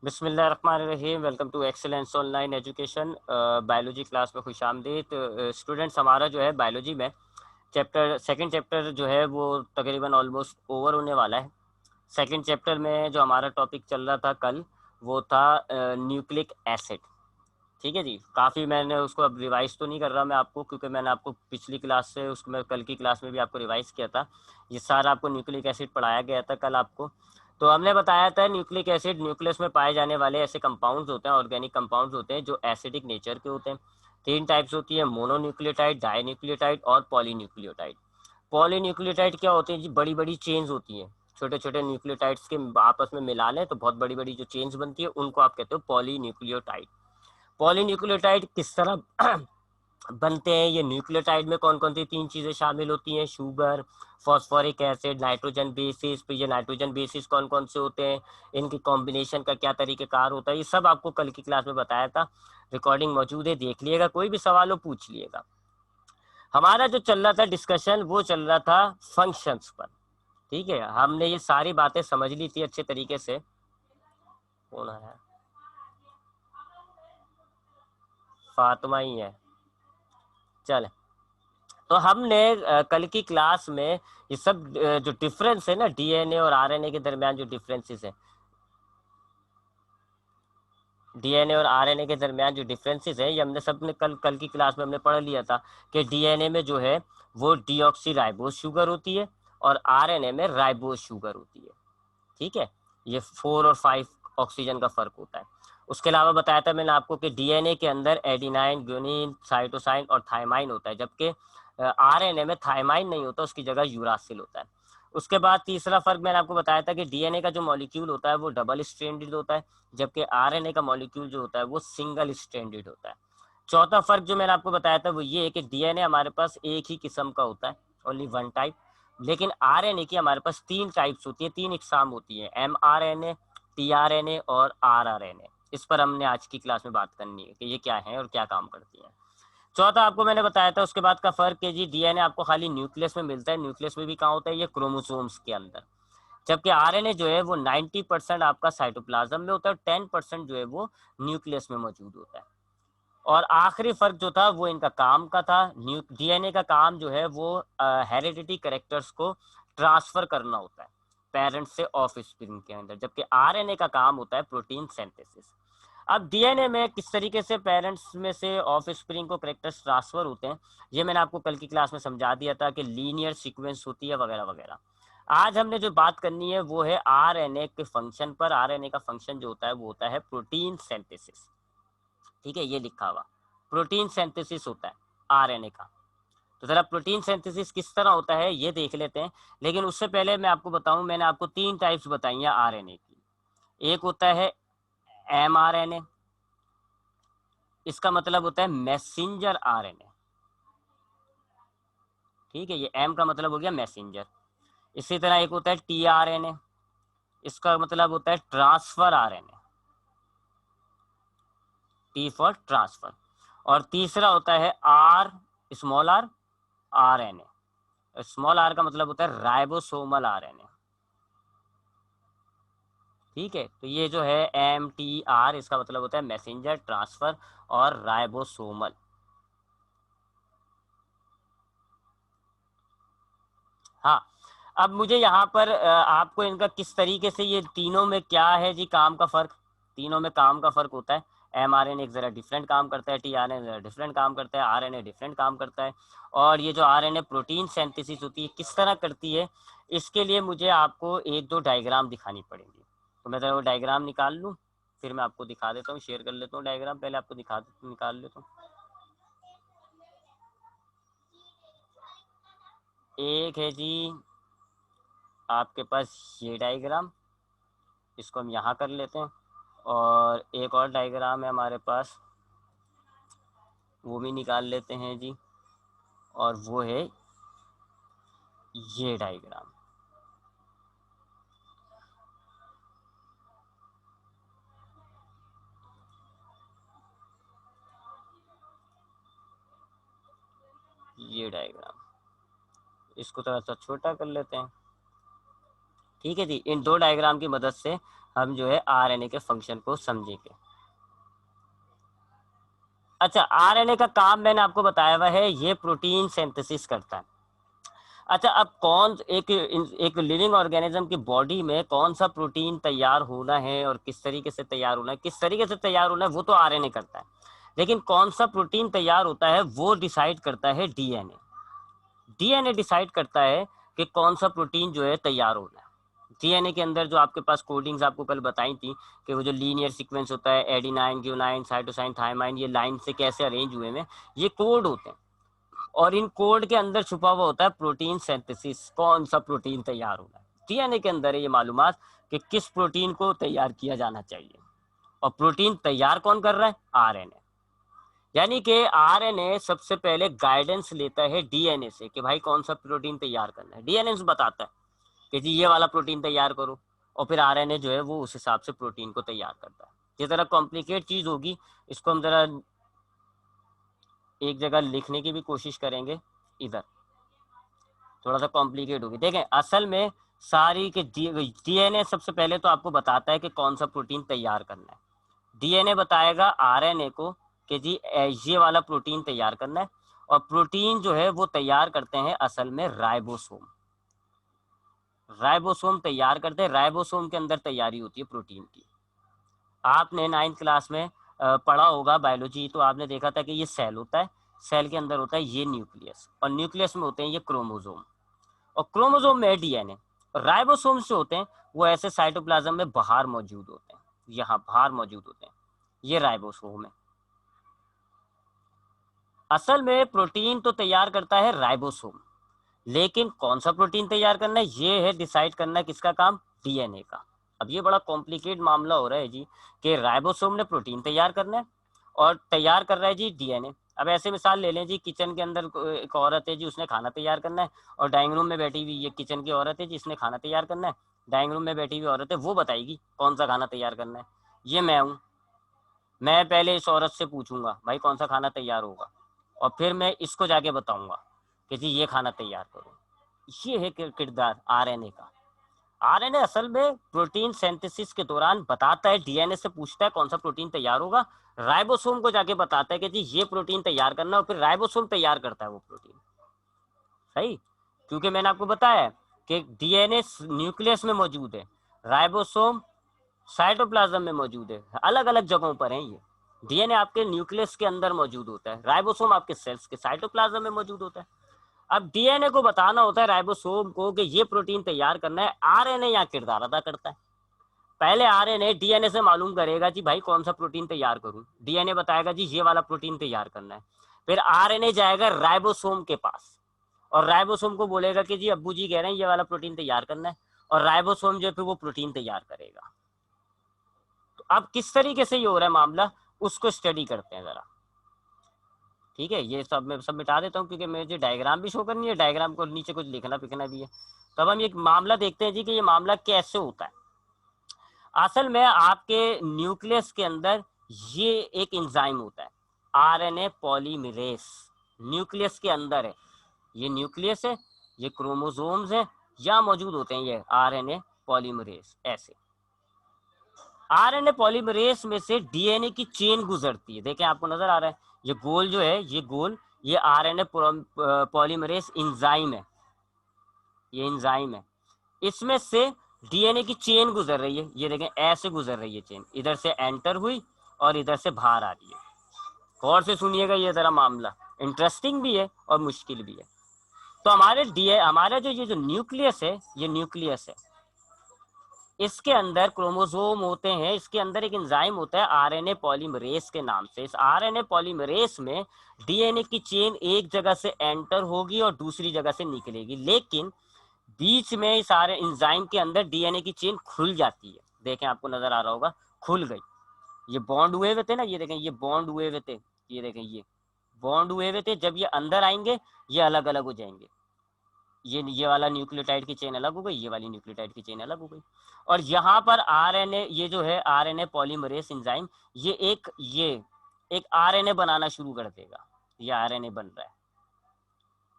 बिस्मिल्लाहिर्रहमानिर्रहीम। Welcome to excellence online education. Biology class में खुशामदीद। स्टूडेंट्स, हमारा जो है बायोलॉजी में सेकंड चैप्टर जो है वो तकरीबन ऑलमोस्ट ओवर होने वाला है। सेकंड चैप्टर में जो हमारा टॉपिक चल रहा था कल, वो था न्यूक्लिक एसिड। ठीक है जी। काफ़ी मैंने उसको अब रिवाइज तो नहीं कर रहा मैं आपको, क्योंकि मैंने आपको पिछली क्लास से उसको मैं कल की क्लास में भी आपको रिवाइज किया था। ये सारा आपको न्यूक्लिक एसिड पढ़ाया गया था कल आपको। तो हमने बताया था न्यूक्लिक एसिड न्यूक्लियस में पाए जाने वाले ऐसे कंपाउंड्स होते हैं, ऑर्गेनिक कंपाउंड्स होते हैं जो एसिडिक नेचर के होते हैं। तीन टाइप्स होती है, मोनोन्यूक्लियोटाइड, डाइन्यूक्लियोटाइड और पॉलीन्यूक्लियोटाइड। पॉलीन्यूक्लियोटाइड क्या होते हैं जी? बड़ी बड़ी चेन्स होती हैं। छोटे छोटे न्यूक्लियोटाइड्स के आपस में मिला लें तो बहुत बड़ी बड़ी जो चेन्स बनती है उनको आप कहते हो पॉलीन्यूक्लियोटाइड। पॉलीन्यूक्लियोटाइड किस तरह बनते हैं? ये न्यूक्लियोटाइड में कौन कौन सी तीन चीजें शामिल होती हैं? Sugar, phosphoric acid, nitrogen bases. तो ये नाइट्रोजन बेसिस कौन कौन से होते हैं, इनकी कॉम्बिनेशन का क्या तरीकेकार होता है, ये सब आपको कल की क्लास में बताया था। रिकॉर्डिंग मौजूद है, देख लिएगा, कोई भी सवाल हो पूछ लिएगा। हमारा जो चल रहा था डिस्कशन वो चल रहा था फंक्शंस पर। ठीक है, हमने ये सारी बातें समझ ली थी अच्छे तरीके से। कौन है? फातिमा ही है। चल, तो हमने कल की क्लास में ये सब जो डिफरेंस है ना डीएनए और आरएनए के दरमियान, जो डिफरेंसेस है डीएनए और आरएनए के दरमियान जो डिफरेंसेस है, ये हमने सबने कल कल की क्लास में हमने पढ़ लिया था कि डीएनए में जो है वो डीऑक्सी राइबोज शुगर होती है और आरएनए में राइबोज शुगर होती है। ठीक है, ये 4 और 5 ऑक्सीजन का फर्क होता है। उसके अलावा बताया था मैंने आपको कि डीएनए के अंदर एडिनाइन, ग्यूनिन, साइटोसाइन और थाइमाइन होता है, जबकि आरएनए में थाइमाइन नहीं होता, उसकी जगह यूरासिल होता है। उसके बाद तीसरा फर्क मैंने आपको बताया था कि डीएनए का जो मॉलिक्यूल होता है वो डबल स्ट्रैंडेड होता है, जबकि आरएनए का मॉलिक्यूल जो होता है वो सिंगल स्ट्रैंडेड होता है। चौथा फर्क जो मैंने आपको बताया था वो ये है कि डीएनए हमारे पास एक ही किस्म का होता है, ओनली वन टाइप। लेकिन आरएनए की हमारे पास तीन टाइप्स होती है, तीन इकसाम होती है, एमआरएनए, टीआरएनए और आरआरएनए। इस पर हमने आज की क्लास में बात करनी है कि ये क्या है और क्या काम करती है। चौथा आपको मैंने बताया था उसके बाद का फर्क है जी, डीएनए आपको खाली न्यूक्लियस में मिलता है। न्यूक्लियस में भी कहाँ होता है? ये क्रोमोसोम्स के अंदर। जबकि आरएनए जो है वो 90% आपका साइटोप्लाज्म में होता है और 10% जो है वो न्यूक्लियस में मौजूद होता है। और आखिरी फर्क जो था वो इनका काम का था। डीएनए का काम जो है वो हेरिडिटी करेक्टर्स को ट्रांसफर करना होता है पेरेंट्स से ऑफ स्प्रिंग के अंदर, जबकि आरएनए का काम होता है प्रोटीन सिंथेसिस। अब डीएनए में किस तरीके से पेरेंट्स में से ऑफ स्प्रिंग को करेक्टर्स ट्रांसफर होते हैं, ये मैंने आपको कल की क्लास में समझा दिया था कि लीनियर सीक्वेंस होती है वगैरह वगैरह। आज हमने जो बात करनी है वो है आरएनए के फंक्शन पर। आरएनए का फंक्शन जो होता है वो होता है प्रोटीन सिंथेसिस। ठीक है, ये लिखा हुआ प्रोटीन सिंथेसिस होता है आरएनए का। तो जरा प्रोटीन सिंथेसिस किस तरह होता है ये देख लेते हैं। लेकिन उससे पहले मैं आपको बताऊं, मैंने आपको तीन टाइप्स बताई हैं आरएनए की। एक होता है एमआरएनए, इसका मतलब होता है मैसेंजर आरएनए। ठीक है, ये एम का मतलब हो गया मैसेंजर। इसी तरह एक होता है टीआरएनए, इसका मतलब होता है transfer RNA, T for transfer. और तीसरा होता है R, small R, RNA. Small R का मतलब होता है राइबोसोमल आरएनए। ठीक है, तो ये जो है एम टी आर, इसका मतलब होता है मैसेंजर, ट्रांसफर और राइबोसोमल। हाँ, अब मुझे यहाँ पर आपको इनका किस तरीके से ये तीनों में क्या है जी काम का फर्क। तीनों में काम का फर्क होता है। एम आर एन एक जरा डिफरेंट काम करता है, टी आर एन जरा डिफरेंट काम करता है, आर एन ए डिफरेंट काम करता है। और ये जो R N A protein synthesis होती है किस तरह करती है, इसके लिए मुझे आपको एक दो डायग्राम दिखानी पड़ेगी। तो मैं जरा वो डायग्राम निकाल लूँ, फिर मैं आपको दिखा देता हूँ, शेयर कर लेता हूँ डायग्राम, पहले आपको निकाल लेता हूँ। एक है जी आपके पास ये डायग्राम, इसको हम यहाँ कर लेते हैं। और एक और डायग्राम है हमारे पास, वो भी निकाल लेते हैं जी। और वो है ये डायग्राम। ये डायग्राम, इसको थोड़ा सा छोटा कर लेते हैं। ठीक है जी, इन दो डायग्राम की मदद से हम जो है आरएनए के फंक्शन को समझेंगे। अच्छा, आरएनए का काम मैंने आपको बताया हुआ है, ये प्रोटीन सिंथेसिस करता है। अच्छा, अब कौन एक लिविंग ऑर्गेनिज्म की बॉडी में कौन सा प्रोटीन तैयार होना है और किस तरीके से तैयार होना है, किस तरीके से तैयार होना है वो तो आरएनए करता है, लेकिन कौन सा प्रोटीन तैयार होता है वो डिसाइड करता है डीएनए। डीएनए डिसाइड करता है कि कौन सा प्रोटीन जो है तैयार होना है। डीएनए के अंदर जो आपके पास कोडिंग्स आपको कल बताई थी कि वो जो लीनियर सीक्वेंस होता है, एडिनाइन, ग्यूनाइन, साइटोसाइन, थायमाइन, ये लाइन से कैसे अरेंज हुए हैं, ये कोड होते हैं। और इन कोड के अंदर छुपा हुआ होता है प्रोटीन सिंथेसिस, कौन सा प्रोटीन तैयार होना है। डीएनए के अंदर है ये मालूमात कि किस प्रोटीन को तैयार किया जाना चाहिए, और प्रोटीन तैयार कौन कर रहा है, आरएनए। यानी कि आरएनए सबसे पहले गाइडेंस लेता है डीएनए से कि भाई कौन सा प्रोटीन तैयार करना है। डीएनए बताता है कि जी ये वाला प्रोटीन तैयार करो, और फिर आरएनए जो है वो उस हिसाब से प्रोटीन को तैयार करता है। ये जरा कॉम्प्लिकेट चीज होगी, इसको हम जरा एक जगह लिखने की भी कोशिश करेंगे। इधर थोड़ा सा कॉम्प्लिकेट होगी, देखें असल में सारी के डीएनए सबसे पहले तो आपको बताता है कि कौन सा प्रोटीन तैयार करना है। डीएनए बताएगा आरएनए को कि जी ये वाला प्रोटीन तैयार करना है, और प्रोटीन जो है वो तैयार करते हैं असल में राइबोसोम। राइबोसोम तैयार करते हैं, राइबोसोम के अंदर तैयारी होती है प्रोटीन की। आपने 9th क्लास में पढ़ा होगा बायोलॉजी, तो आपने देखा था कि ये सेल होता है, सेल के अंदर होता है ये न्यूक्लियस, और न्यूक्लियस में होते हैं ये क्रोमोसोम, और क्रोमोसोम में डीएनए। राइबोसोम जो होते हैं वो ऐसे साइटोप्लाज्म में बाहर मौजूद होते हैं, यहाँ बाहर मौजूद होते हैं, ये राइबोसोम है। असल में प्रोटीन तो तैयार करता है राइबोसोम, लेकिन कौन सा प्रोटीन तैयार करना है ये है डिसाइड करना, किसका काम, डीएनए का। अब ये बड़ा कॉम्प्लिकेट मामला हो रहा है जी कि राइबोसोम ने प्रोटीन तैयार करना है और तैयार कर रहा है जी डीएनए। अब ऐसे मिसाल ले लें जी, किचन के अंदर एक औरत है जी, उसने खाना तैयार करना है, और डाइनिंग रूम में बैठी हुई ये किचन की औरत है जिसने खाना तैयार करना है। डाइनिंग रूम में बैठी हुई औरत है, वो बताएगी कौन सा खाना तैयार करना है। ये मैं हूँ, मैं पहले इस औरत से पूछूंगा भाई कौन सा खाना तैयार होगा, और फिर मैं इसको जाके बताऊंगा कि जी ये खाना तैयार करो। ये है किरदार आरएनए का। आरएनए असल में प्रोटीन सिंथेसिस के दौरान बताता है, डीएनए से पूछता है कौन सा प्रोटीन तैयार होगा, राइबोसोम को जाके बताता है कि जी ये प्रोटीन तैयार करना है, और फिर राइबोसोम तैयार करता है वो प्रोटीन। सही, क्योंकि मैंने आपको बताया कि डीएनए न्यूक्लियस में मौजूद है, राइबोसोम साइटोप्लाज्म में मौजूद है, अलग अलग जगहों पर है ये। डीएनए आपके न्यूक्लियस के अंदर मौजूद होता है, राइबोसोम आपके सेल्स के साइटोप्लाज्म में मौजूद होता है। अब डीएनए को बताना होता है राइबोसोम को कि ये प्रोटीन तैयार करना है, आरएनए यहाँ किरदार अदा करता है। पहले आरएनए डीएनए से मालूम करेगा जी भाई कौन सा प्रोटीन तैयार करूं, डीएनए बताएगा जी ये वाला प्रोटीन तैयार करना है। फिर आरएनए जाएगा राइबोसोम के पास, और राइबोसोम को बोलेगा कि जी अब्बू जी कह रहे हैं ये वाला प्रोटीन तैयार करना है, और राइबोसोम जो है फिर वो प्रोटीन तैयार करेगा। तो अब किस तरीके से ये हो रहा है मामला, उसको स्टडी करते हैं जरा। ठीक है, ये सब मैं सब मिटा देता हूँ क्योंकि मुझे डायग्राम भी शो करनी है, डायग्राम को नीचे कुछ लिखना पिखना भी है। तो अब हम एक मामला देखते हैं जी कि ये मामला कैसे होता है। असल में आपके न्यूक्लियस के अंदर ये एक एंजाइम होता है, आरएनए पॉलीमरेज, न्यूक्लियस के अंदर है। ये न्यूक्लियस है, ये क्रोमोसोम्स है, यहाँ मौजूद होते हैं ये आरएनए पॉलीमरेज। ऐसे आरएनए पॉलीमरेज में से डीएनए की चेन गुजरती है, देखें आपको नजर आ रहा है ये गोल जो है, ये गोल, ये आरएनए पॉलीमरेज एंजाइम है, ये एंजाइम है। इसमें से डीएनए की चेन गुजर रही है, ये देखें ऐसे गुजर रही है चेन, इधर से एंटर हुई और इधर से बाहर आ रही है। गौर से सुनिएगा, ये जरा मामला इंटरेस्टिंग भी है और मुश्किल भी है। तो हमारे हमारा जो ये जो न्यूक्लियस है, ये न्यूक्लियस है, इसके अंदर क्रोमोसोम होते हैं, इसके अंदर एक एंजाइम होता है आरएनए पॉलीमरेज के नाम से। इस आरएनए पॉलीमरेज में डीएनए की चेन एक जगह से एंटर होगी और दूसरी जगह से निकलेगी, लेकिन बीच में इस सारे एंजाइम के अंदर डीएनए की चेन खुल जाती है। देखें आपको नजर आ रहा होगा, खुल गई। ये बॉन्ड हुए हुए थे ना, ये देखें ये बॉन्ड हुए हुए थे, ये देखें ये बॉन्ड हुए हुए थे, जब ये अंदर आएंगे ये अलग अलग हो जाएंगे। ये वाला न्यूक्लियोटाइड की चेन अलग हो गई, ये वाली न्यूक्लियोटाइड की चेन अलग हो गई। और यहाँ पर आरएनए, ये जो है आरएनए पॉलीमरेज एंजाइम, ये एक आरएनए बनाना शुरू कर देगा। ये आरएनए बन रहा है,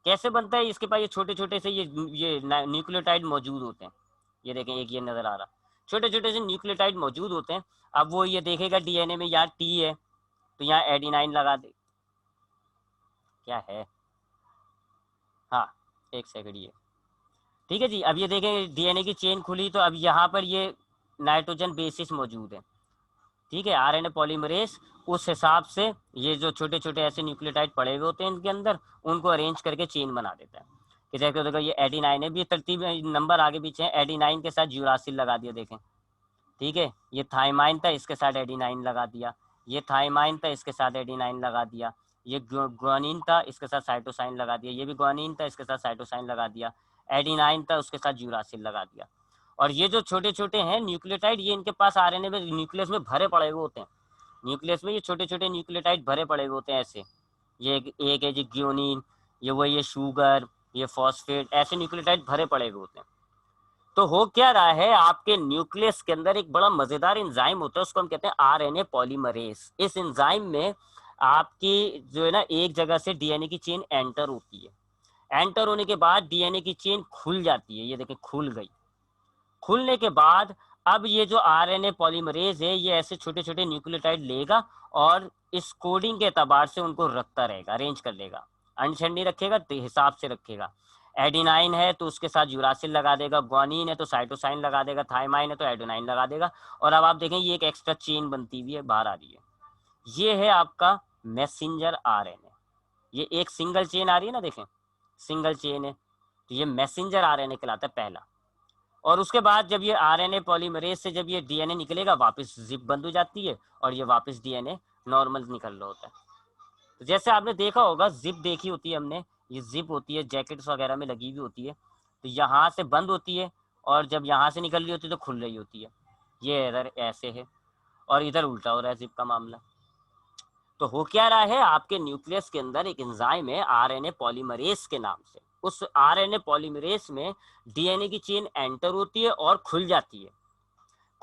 कैसे बनता है, इसके पास ये छोटे छोटे से ये न्यूक्लियोटाइड मौजूद होते हैं, ये देखें एक ये नजर आ रहा, छोटे छोटे से न्यूक्लियोटाइड मौजूद होते हैं। अब वो ये देखेगा डीएनए में यहाँ टी है तो यहाँ एडिनाइन लगा दे, क्या है, हाँ एक सेकंड ये, ठीक है जी। अब ये देखें डीएनए की चेन खुली तो अब यहाँ पर ये नाइट्रोजन बेसिस मौजूद है, ठीक है। आरएनए पॉलीमरेज उस हिसाब से ये जो छोटे छोटे ऐसे न्यूक्लियोटाइड पड़े हुए होते हैं इनके अंदर, उनको अरेंज करके चेन बना देता है। कि जैसे देखो ये एडिनाइन है, भी तरतीब नंबर आगे पीछे है, एडिनाइन के साथ यूरासिल लगा दिया देखें, ठीक है। ये थाइमाइन था, इसके साथ एडिनाइन लगा दिया, ये थाइमाइन था, इसके साथ एडिनाइन लगा दिया, ये ग्वानिन था, इसके साथ साइटोसाइन लगा दिया, ये भी ग्वानिन था, इसके साथ साइटोसाइन लगा दिया, एडिनाइन था, उसके साथ यूरासिल लगा दिया। और ये जो छोटे छोटे हैं न्यूक्लियोटाइड, ये इनके पास आरएनए में न्यूक्लियस में भरे पड़े हुए होते हैं, न्यूक्लियस में ये छोटे छोटे न्यूक्लियोटाइड भरे पड़े हुए होते हैं ऐसे। ये एक है जी ग्यूनिन, ये वही है शुगर, ये फॉस्फेट, ऐसे न्यूक्लियोटाइड भरे पड़े हुए होते हैं। तो हो क्या रहा है, आपके न्यूक्लियस के अंदर एक बड़ा मजेदार एंजाइम होता है, उसको हम कहते हैं आरएनए पॉलीमरेज। इस एंजाइम में आपकी जो है ना एक जगह से डीएनए की चेन एंटर होती है, एंटर होने के बाद डीएनए की चेन खुल जाती है, ये देखें खुल गई। खुलने के बाद अब ये जो आरएनए पॉलीमरेज है ये ऐसे छोटे छोटे न्यूक्लियोटाइड लेगा और इस कोडिंग के एतबार से उनको रखता रहेगा, अरेंज कर लेगा, अनशन नहीं रखेगा, तो हिसाब से रखेगा। एडिनाइन है तो उसके साथ यूरासिल लगा देगा, ग्वानिन है तो साइटोसाइन लगा देगा, थाइमाइन है तो एडेनाइन लगा देगा। और अब आप देखें ये एक एक्स्ट्रा चेन बनती हुई है बाहर आ रही है, ये है आपका मैसेंजर आरएनए। ये एक सिंगल चेन आ रही है ना, देखें सिंगल चेन है, तो ये मैसेंजर आरएनए कहलाता है पहला। और उसके बाद जब ये आरएनए पॉलीमरेज से जब ये डीएनए निकलेगा, वापस जिप बंद हो जाती है और ये वापस डीएनए नॉर्मल निकल रहा होता है। तो जैसे आपने देखा होगा, जिप देखी होती है हमने, ये जिप होती है जैकेट्स वगैरह में लगी हुई होती है, तो यहाँ से बंद होती है और जब यहाँ से निकल रही होती है तो खुल रही होती है। ये इधर ऐसे है और इधर उल्टा हो रहा है जिप का मामला। तो हो क्या रहा है, आपके न्यूक्लियस के अंदर एक एंजाइम है आरएनए पॉलीमरेज के नाम से, उस आरएनए पॉलीमरेज में डीएनए की चेन एंटर होती है और खुल जाती है।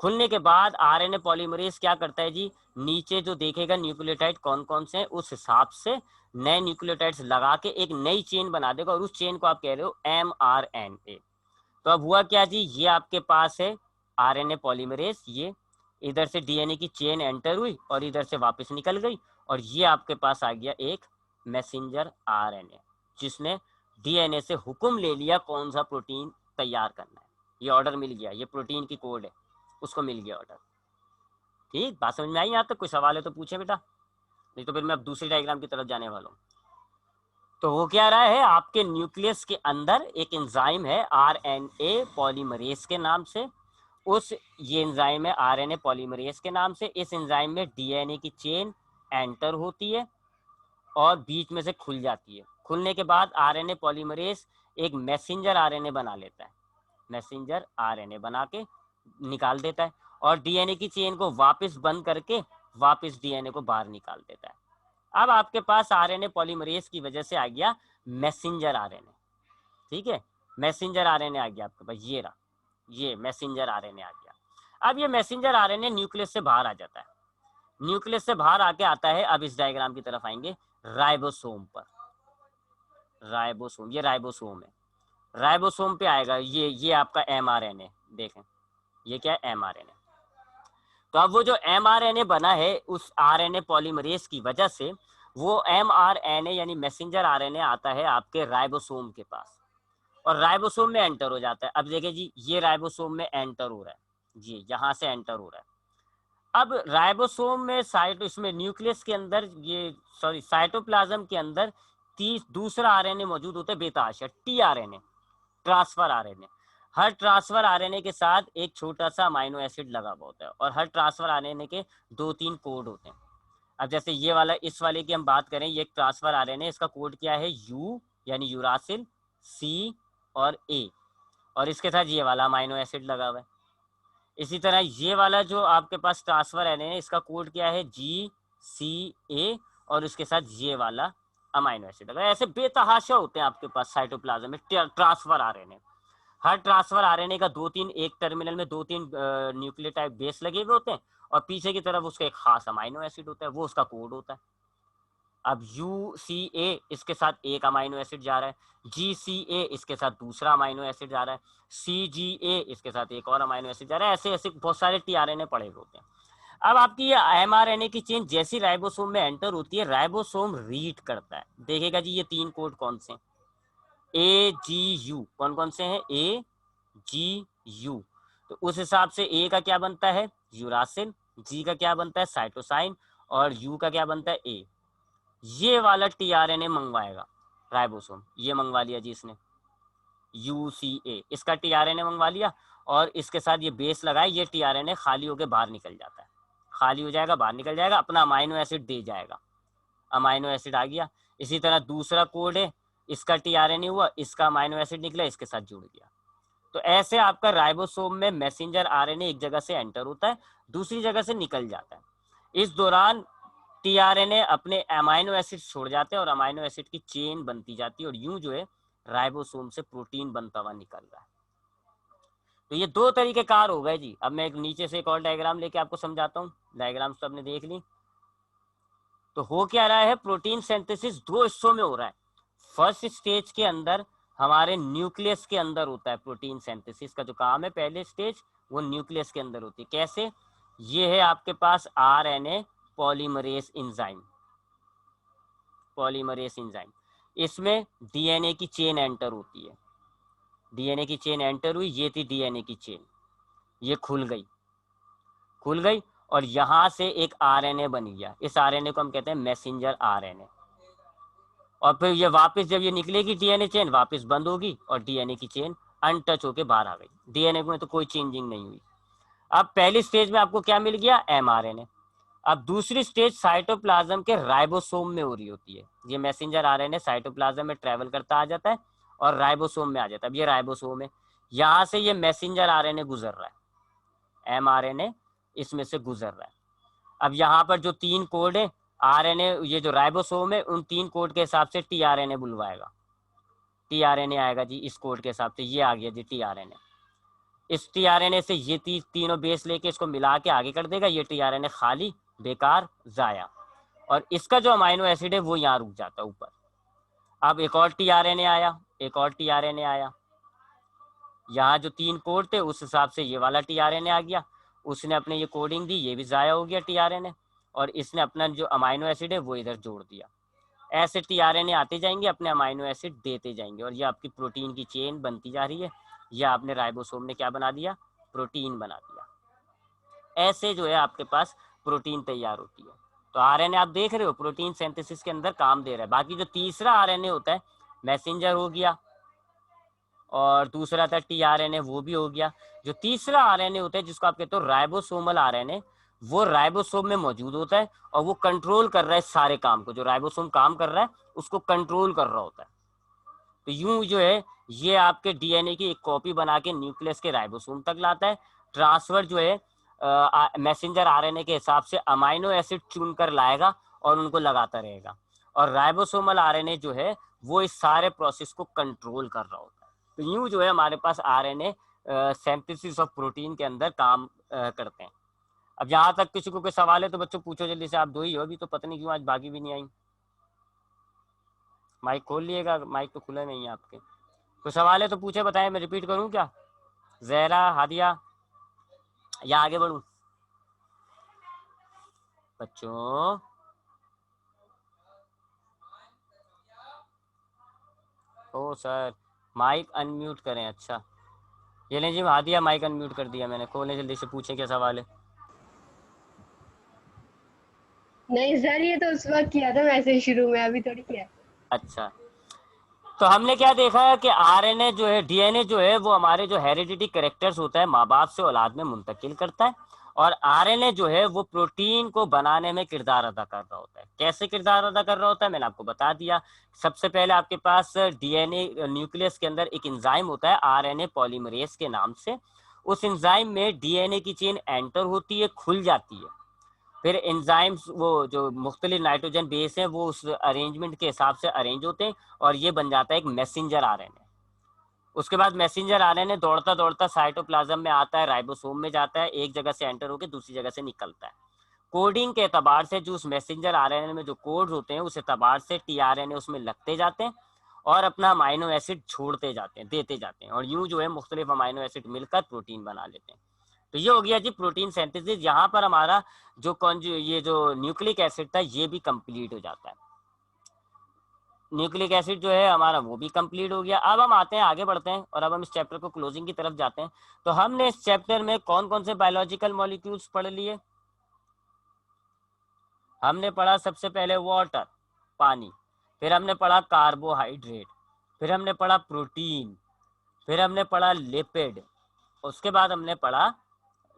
खुलने के बाद आरएनए पॉलीमरेज क्या करता है जी, नीचे जो देखेगा न्यूक्लियोटाइड कौन कौन से हैं, उस हिसाब से नए न्यूक्लियोटाइड्स लगा के एक नई चेन बना देगा और उस चेन को आप कह रहे हो mRNA। तो अब हुआ क्या जी, ये आपके पास है आरएनए पॉलीमरेज, ये इधर से डीएनए की चेन एंटर हुई और इधर से वापस निकल गई, और ये आपके पास आ गया एक मैसेंजर आरएनए, जिसने डीएनए से हुक्म ले लिया कौन सा प्रोटीन तैयार करना है। ये ऑर्डर मिल गया, ये प्रोटीन की कोड है, उसको मिल गया ऑर्डर। ठीक, बात समझ में आई? यहाँ तक कोई सवाल है तो पूछे बेटा, नहीं तो फिर मैं अब दूसरी डायग्राम की तरफ जाने वाला हूँ। तो वो क्या रहा है, आपके न्यूक्लियस के अंदर एक एंजाइम है आरएनए पॉलीमरेज के नाम से, उस ये एंजाइम है आरएनए पॉलीमरेज के नाम से। इस एंजाइम में डीएनए की चेन एंटर होती है और बीच में से खुल जाती है। खुलने के बाद आरएनए पॉलीमरेज एक मैसेंजर आरएनए बना लेता है, मैसेंजर आरएनए बना के निकाल देता है और डीएनए की चेन को वापस बंद करके वापस डीएनए को बाहर निकाल देता है। अब आपके पास आरएनए पॉलीमरेज की वजह से आ गया मैसेंजर आरएनए, ठीक है, मैसेंजर आरएनए आ गया आपके पास, ये रहा, ये मैसेंजर आरएनए आ गया। अब ये मैसेंजर आरएनए न्यूक्लियस से बाहर आ जाता है, न्यूक्लियस से बाहर आके आता है, अब इस डायग्राम की तरफ आएंगे, राइबोसोम पर। राइबोसोम, ये राइबोसोम है, राइबोसोम पे आएगा ये आपका mRNA, देखें ये क्या है mRNA। तो अब वो जो mRNA बना है उस आरएनए पॉलीमरेज की वजह से, वो mRNA यानी मैसेंजर आरएनए आता है आपके राइबोसोम के पास और राइबोसोम में एंटर हो जाता है। अब देखिए जी, ये राइबोसोम में एंटर हो रहा है जी, यहाँ से एंटर हो रहा है। अब राइबोसोम में इसमें न्यूक्लियस के अंदर ये साइटोप्लाज्म के अंदर दूसरा आरएनए मौजूद होता है बेताहाशा, टीआरएनए, ट्रांसफर आरएनए। हर ट्रांसफर आरएनए के साथ एक छोटा सा अमाइनो एसिड लगा हुआ होता है और हर ट्रांसफर आरएनए के 2-3 कोड होते हैं। अब जैसे ये वाला, इस वाले की हम बात करें, ये एक ट्रांसफर आरएनए, इसका कोड क्या है, यू यानी यूरासिल, सी और ए, और इसके साथ ये वाला अमाइनो एसिड लगा हुआ है। इसी तरह ये वाला जो आपके पास ट्रांसफर आरएनए है, इसका कोड क्या है, जी सी ए, और इसके साथ ये वाला अमाइनो एसिड लगा। ऐसे बेतहाशा होते हैं आपके पास साइटोप्लाज्म में ट्रांसफर आरएनए। हर ट्रांसफर आरएनए का 2-3, एक टर्मिनल में 2-3 न्यूक्लियोटाइड बेस लगे हुए होते हैं और पीछे की तरफ उसका एक खास अमाइनो एसिड होता है, वो उसका कोड होता है। अब UCA इसके साथ एक अमाइनो एसिड जा रहा है, GCA इसके साथ दूसरा अमाइनो एसिड जा रहा है, CGA इसके साथ एक और अमाइनो एसिड जा रहा है, ऐसे ऐसे बहुत सारे tRNA पड़े होते हैं। अब आपकी ये mRNA की चेन जैसी राइबोसोम में एंटर होती है, राइबोसोम रीड करता है, देखेगा जी ये 3 कोड कौन से हैं, AGU कौन कौन से हैं, AGU, तो उस हिसाब से A का क्या बनता है, यूरासिल, G का क्या बनता है, साइटोसाइन, और U का क्या बनता है, A। ये वाला tRNA मंगवाएगा राइबोसोम, ये मंगवा लिया जी इसने, UCA इसका tRNA मंगवा लिया, और इसके साथ ये बेस लगाए, ये tRNA खाली होकर बाहर निकल जाता है, खाली हो जाएगा, बाहर निकल जाएगा, अपना अमाइनो एसिड दे जाएगा, अमाइनो एसिड आ गया। इसी तरह दूसरा कोड है, इसका tRNA हुआ, इसका अमाइनो एसिड निकला, इसके साथ जुड़ गया। तो ऐसे आपका राइबोसोम में मैसेंजर आरएनए एक जगह से एंटर होता है, दूसरी जगह से निकल जाता है। इस दौरान tRNA अपने अमाइनो एसिड छोड़ जाते हैं और अमाइनो एसिड की चेन बनती जाती है, और यूं जो है राइबोसोम से प्रोटीन बनता हुआ निकल रहा है। तो ये 2 तरीके कार हो गए जी। अब मैं एक नीचे से एक और डायग्राम लेके आपको समझाता हूँ, डायग्राम तो आपने देख ली। तो हो क्या रहा है, प्रोटीन सिंथेसिस 2 हिस्सों में हो रहा है। फर्स्ट स्टेज के अंदर हमारे न्यूक्लियस के अंदर होता है प्रोटीन सिंथेसिस का जो काम है, पहले स्टेज वो न्यूक्लियस के अंदर होती है। कैसे, ये है आपके पास RNA polymerase enzyme, polymerase enzyme, इसमें डीएनए की चेन एंटर होती है, डीएनए की चेन एंटर हुई, ये थी डीएनए की चेन, ये खुल गई, खुल गई, और यहां से एक आरएनए बन गया, इस आरएनए को हम कहते हैं मैसेंजर आरएनए। और फिर ये वापस जब ये निकलेगी डीएनए चेन वापस बंद होगी और डीएनए की चेन अनटच होके बाहर आ गई, डीएनए में तो कोई चेंजिंग नहीं हुई। अब पहली स्टेज में आपको क्या मिल गया, एमआरएनए। अब दूसरी स्टेज साइटोप्लाज्म के राइबोसोम में हो रही होती है, ये मैसेंजर आरएनए साइटोप्लाज्म में ट्रेवल करता आ जाता है और राइबोसोम में आ जाता है। अब ये राइबोसोम है, यहाँ से ये मैसेंजर आरएनए गुजर रहा है, एमआरएनए इसमें से गुजर रहा है। अब यहाँ पर जो 3 कोड है आरएनए, ये जो राइबोसोम है उन 3 कोड के हिसाब से टीआरएनए बुलवाएगा, टीआरएनए आएगा जी इस कोड के हिसाब से, ये आ गया जी टीआरएनए। इस टीआरएनए से ये तीनों बेस लेके इसको मिला के आगे कर देगा, ये टीआरएनए खाली, बेकार, जाया, और इसका जो अमाइनो एसिड है वो यहाँ रुक जाता है ऊपर। अब एक और टीआरएनए आया, एक और टीआरएनए आया, यहाँ जो 3 कोड थे उस हिसाब से ये वाला टीआरएनए आ गया, उसने अपने ये कोडिंग दी, ये भी जाया हो गया टीआरएनए, और इसने अपना जो अमाइनो एसिड है वो इधर जोड़ दिया। ऐसे टीआरएनए आते जाएंगे, अपने अमाइनो एसिड देते जाएंगे, और ये आपकी प्रोटीन की चेन बनती जा रही है। ये आपने राइबोसोम ने क्या बना दिया, प्रोटीन बना दिया। ऐसे जो है आपके पास प्रोटीन तैयार होती है। तो आरएनए आप देख रहे हो प्रोटीन सिंथेसिस के अंदर काम दे रहा है। बाकी जो तीसरा आरएनए होता है, मैसेंजर हो गया और दूसरा था टीआरएनए, वो भी हो गया। जो तीसरा आरएनए होता है जिसको आप कहते हो राइबोसोमल आरएनए, वो राइबोसोम में मौजूद होता है और वो कंट्रोल कर रहा है सारे काम को, जो राइबोसोम काम कर रहा है उसको कंट्रोल कर रहा होता है। तो यूं जो है ये आपके डीएनए की एक कॉपी बना के न्यूक्लियस के राइबोसोम तक लाता है। ट्रांसफर जो है मैसेंजर आरएनए के हिसाब से अमाइनो एसिड चुन कर लाएगा और उनको लगाता रहेगा, और राइबोसोमल आरएनए जो है वो इस सारे प्रोसेस को कंट्रोल कर रहा होता है। तो यूं जो है हमारे पास आरएनए सिंथेसिस ऑफ प्रोटीन के अंदर काम करते हैं। अब यहाँ तक किसी को कोई सवाल है तो बच्चों पूछो जल्दी से, आप 2 ही हो अभी, तो पता नहीं क्यों आज बाकी भी नहीं आई। माइक खोल लिएगा, माइक तो खुला नहीं है आपके। कोई सवाल है तो पूछे, बताएं, मैं रिपीट करूं क्या, जहरा, हादिया, या आगे बढ़ूं? बच्चों ओ सर, माइक अनम्यूट करें। अच्छा ये लें जी, हादिया माइक अनम्यूट कर दिया मैंने, खोलें जल्दी से, पूछें क्या सवाल है। नहीं सर, ये तो उस वक्त किया था वैसे शुरू में, अभी थोड़ी किया। अच्छा, तो हमने क्या देखा है कि आरएनए जो है, डीएनए जो है वो हमारे जो हेरिडिटी कैरेक्टर्स होता है माँ बाप से औलाद में मुंतकिल करता है, और आरएनए जो है वो प्रोटीन को बनाने में किरदार अदा कर रहा होता है। कैसे किरदार अदा कर रहा होता है मैंने आपको बता दिया। सबसे पहले आपके पास डीएनए न्यूक्लियस के अंदर एक एंजाइम होता है आरएनए पॉलीमरेज के नाम से। उस एंजाइम में डीएनए की चेन एंटर होती है, खुल जाती है, फिर एंजाइम्स वो जो मुख्तलिफ नाइट्रोजन बेस हैं वो उस अरेंजमेंट के हिसाब से अरेंज होते हैं और ये बन जाता है एक मैसेंजर आरएनए। उसके बाद मैसेंजर आरएनए दौड़ता दौड़ता साइटोप्लाज्म में आता है, राइबोसोम में जाता है, एक जगह से एंटर होकर दूसरी जगह से निकलता है। कोडिंग के एतबार से जो उस मैसेंजर आरएनए में जो कोड्स होते हैं उस एतबार से टीआरएनए उसमें लगते जाते हैं और अपना अमाइनो एसिड छोड़ते जाते हैं, देते जाते हैं, और यूं जो है मुख्तलिफ अमाइनो एसिड मिलकर प्रोटीन बना लेते हैं। तो ये हो गया जी प्रोटीन सिंथेसिस। यहाँ पर हमारा जो ये जो न्यूक्लिक एसिड था ये भी कंप्लीट हो जाता है। न्यूक्लिक एसिड जो है हमारा वो भी कंप्लीट हो गया। अब हम आते हैं, आगे बढ़ते हैं और अब हम इस चैप्टर को क्लोजिंग की तरफ जाते हैं। तो हमने इस चैप्टर में कौन कौन से बायोलॉजिकल मॉलिक्यूल्स पढ़ लिए? हमने पढ़ा सबसे पहले वाटर, पानी, फिर हमने पढ़ा कार्बोहाइड्रेट, फिर हमने पढ़ा प्रोटीन, फिर हमने पढ़ा लिपिड, उसके बाद हमने पढ़ा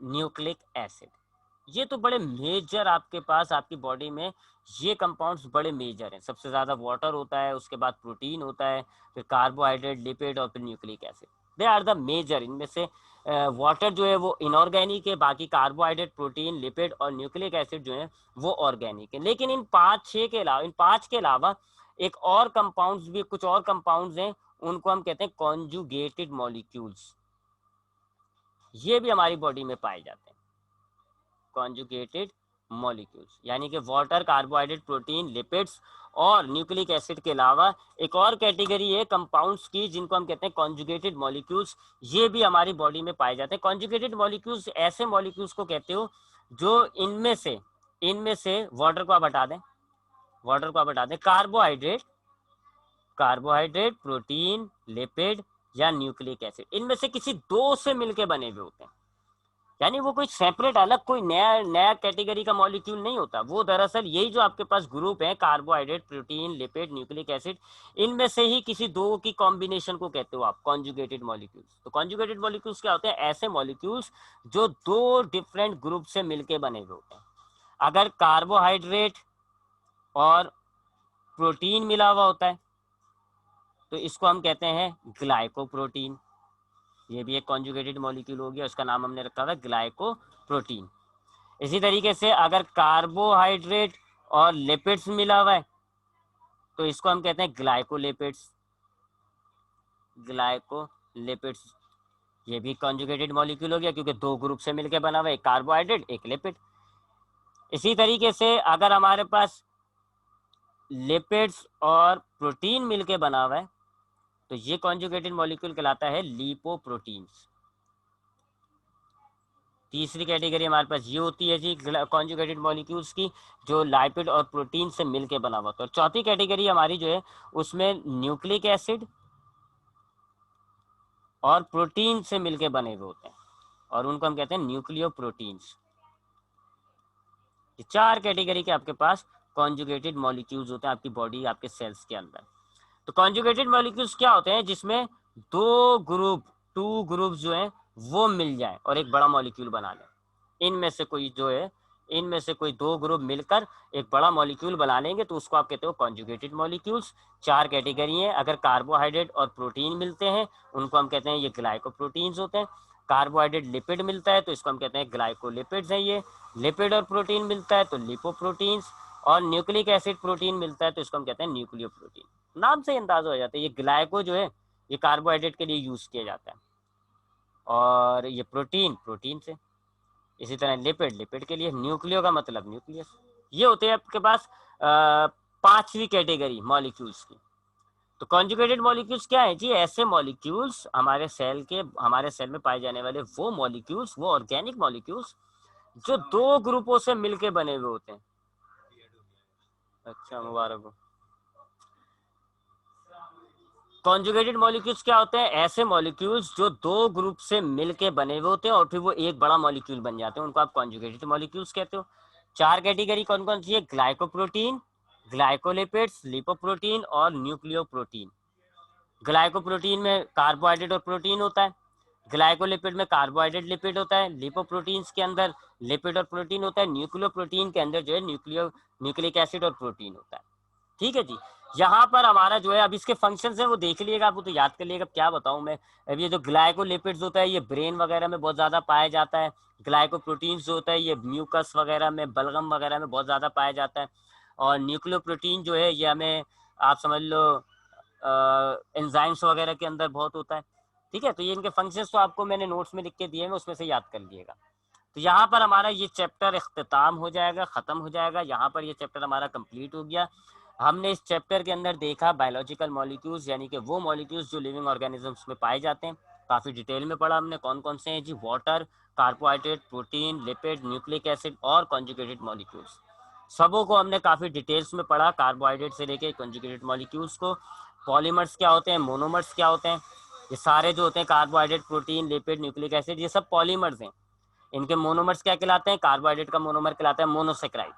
न्यूक्लिक एसिड। ये तो बड़े मेजर आपके पास आपकी बॉडी में ये कंपाउंड्स बड़े मेजर हैं। सबसे ज़्यादा वाटर होता है, उसके बाद प्रोटीन होता है, फिर कार्बोहाइड्रेट, लिपिड और फिर nucleic acid. They are the major. इनमें से वाटर जो है वो इनऑर्गेनिक है, बाकी कार्बोहाइड्रेट, प्रोटीन, लिपिड और न्यूक्लिक एसिड जो है वो ऑर्गेनिक है। लेकिन इन पाँच के अलावा एक और कंपाउंड्स भी, कुछ और कंपाउंड्स हैं, उनको हम कहते हैं कॉन्जुगेटेड मॉलिक्यूल्स। ये भी हमारी बॉडी में पाए जाते हैं, कॉन्जुगेटेड मॉलिक्यूल्स, यानी कि वाटर, कार्बोहाइड्रेट, प्रोटीन, लिपिड्स और न्यूक्लिक एसिड के अलावा एक और कैटेगरी है कंपाउंड्स की जिनको हम कहते हैं कॉन्जुगेटेड मॉलिक्यूल्स। ये भी हमारी बॉडी में पाए जाते हैं। कॉन्जुगेटेड मॉलिक्यूल्स ऐसे मॉलिक्यूल्स को कहते हो जो इनमें से वाटर को आप हटा दें, कार्बोहाइड्रेट, प्रोटीन, लिपिड या न्यूक्लिक एसिड, इनमें से किसी दो से मिलकर बने हुए होते हैं। यानी वो कोई सेपरेट अलग कोई नया कैटेगरी का मॉलिक्यूल नहीं होता। वो दरअसल यही जो आपके पास ग्रुप है, carbohydrate, protein, lipid, nucleic acid, इनमें से ही किसी दो की कॉम्बिनेशन को कहते हो आप कॉन्जुगेटेड मॉलिक्यूल्स। तो कॉन्जुगेटेड मॉलिक्यूल्स क्या होते हैं? ऐसे मॉलिक्यूल्स जो दो डिफरेंट ग्रुप से मिलकर बने हुए होते हैं। अगर कार्बोहाइड्रेट और प्रोटीन मिला हुआ होता है तो इसको हम कहते हैं ग्लाइकोप्रोटीन। ये भी एक कॉन्जुगेटेड मॉलिक्यूल हो गया, उसका नाम हमने रखा हुआ है ग्लाइकोप्रोटीन। इसी तरीके से अगर कार्बोहाइड्रेट और लिपिड्स मिला हुआ है तो इसको हम कहते हैं ग्लाइकोलिपिड्स। ये भी कॉन्जुगेटेड मॉलिक्यूल हो गया क्योंकि दो ग्रुप से मिलकर बना हुआ है, एक कार्बोहाइड्रेट, एक लिपिड। इसी तरीके से अगर हमारे पास लिपिड्स और प्रोटीन मिलकर बना हुआ है तो ये कॉन्जुगेटेड मॉलिक्यूल कहलाता है लिपोप्रोटीन्स। तीसरी कैटेगरी हमारे पास ये होती है जी कॉन्जुगेटेड मॉलिक्यूल्स की, जो लाइपिड और प्रोटीन से मिलके बना हुआ था। और चौथी कैटेगरी हमारी जो है उसमें न्यूक्लिक एसिड और प्रोटीन से मिलके बने हुए होते हैं और उनको हम कहते हैं न्यूक्लियोप्रोटीन्स। ये चार कैटेगरी के आपके पास कॉन्जुगेटेड मॉलिक्यूल्स होते हैं आपकी बॉडी, आपके सेल्स के अंदर। तो कॉन्जुगेटेड मॉलिक्यूल्स क्या होते हैं? जिसमें टू ग्रुप जो है वो मिल जाए और एक बड़ा मॉलिक्यूल बना लें। इनमें से कोई दो ग्रुप मिलकर एक बड़ा मॉलिक्यूल बना लेंगे तो उसको आप कहते हो कॉन्जुगेटेड मॉलिक्यूल्स। चार कैटेगरी हैं। अगर कार्बोहाइड्रेट और प्रोटीन मिलते हैं उनको हम कहते हैं ये ग्लाइकोप्रोटीन्स होते हैं। कार्बोहाइड्रेट लिपिड मिलता है तो इसको हम कहते हैं ग्लाइकोलिपिड्स हैं ये। लिपिड और प्रोटीन मिलता है तो लिपोप्रोटीन्स, और न्यूक्लिक एसिड प्रोटीन मिलता है तो इसको हम कहते हैं न्यूक्लियोप्रोटीन। नाम से अंदाजा हो जाता है ये ग्लाइको जो है ये कार्बोहाइड्रेट के लिए यूज किया जाता है, और ये प्रोटीन से। इसी तरह लिपिड के लिए, न्यूक्लियो का मतलब न्यूक्लियस। ये होते हैं आपके पास पांचवी कैटेगरी मॉलिक्यूल्स की। तो कॉन्जुगेटेड मॉलिक्यूल्स क्या है जी? ऐसे मॉलिक्यूल्स हमारे सेल में पाए जाने वाले वो मॉलिक्यूल्स, वो ऑर्गेनिक मॉलिक्यूल्स जो दो ग्रुपों से मिलके बने हुए होते हैं। अच्छा, मुबारक हो। कॉन्जुगेटेड मॉलिक्यूल्स क्या होते हैं? ऐसे मॉलिक्यूल्स जो दो ग्रुप से मिलके बने हुए होते हैं और फिर वो एक बड़ा मॉलिक्यूल बन जाते हैं, उनको आप कॉन्जुगेटेड मॉलिक्यूल्स कहते हो। चार कैटेगरी कौन कौन सी है? ग्लाइकोप्रोटीन, ग्लाइकोलिपिड्स, लिपोप्रोटीन और न्यूक्लियोप्रोटीन। ग्लाइकोप्रोटीन में कार्बोहाइड्रेट और प्रोटीन होता है, ग्लाइकोलिपिड में कार्बोहाइड्रेट लिपिड होता है, लिपोप्रोटीन्स के अंदर लिपिड और प्रोटीन होता है, न्यूक्लियोप्रोटीन के अंदर जो है न्यूक्लिक एसिड और प्रोटीन होता है। ठीक है जी। यहाँ पर हमारा जो है अब इसके फंक्शंस हैं वो देख लीजिएगा, आप वो तो याद कर लीजिएगा। क्या बताऊँ मैं, अब ये जो ग्लाइकोलिपिड्स होता है ये ब्रेन वगैरह में बहुत ज़्यादा पाया जाता है। ग्लाइकोप्रोटीन्स जो होता है ये म्यूकस वगैरह में, बलगम वगैरह में बहुत ज़्यादा पाया जाता है। और न्यूक्लियोप्रोटीन जो है ये हमें आप समझ लो एंजाइम्स वगैरह के अंदर बहुत होता है। ठीक है, तो ये इनके फंक्शंस तो आपको मैंने नोट्स में लिख के दिए हैं, उसमें से याद कर लीजिएगा। तो यहाँ पर हमारा ये चैप्टर इख्तिताम हो जाएगा, ख़त्म हो जाएगा। यहाँ पर ये चैप्टर हमारा कंप्लीट हो गया। हमने इस चैप्टर के अंदर देखा बायोलॉजिकल मॉलिक्यूल्स, यानी कि वो मॉलिक्यूल्स जो लिविंग ऑर्गेनिजम्स में पाए जाते हैं। काफ़ी डिटेल में पढ़ा हमने कौन कौन से हैं जी। Water, carbohydrate, protein, lipid, nucleic acid और कॉन्जुगेटेड मॉलिक्यूल्स, सबों को हमने काफ़ी डिटेल्स में पढ़ा, कार्बोहाइड्रेट से लेके कॉन्जुगेटेड मॉलिक्यूल्स को। पॉलीमर्स क्या होते हैं, मोनोमर्स क्या होते हैं, ये सारे जो होते हैं carbohydrate, protein, lipid, nucleic acid, ये सब पॉलीमर्स हैं। इनके मोनोमर्स क्या कहलाते हैं, कार्बोहाइड्रेट का मोनोमर कहलाता है मोनोसेक्राइड,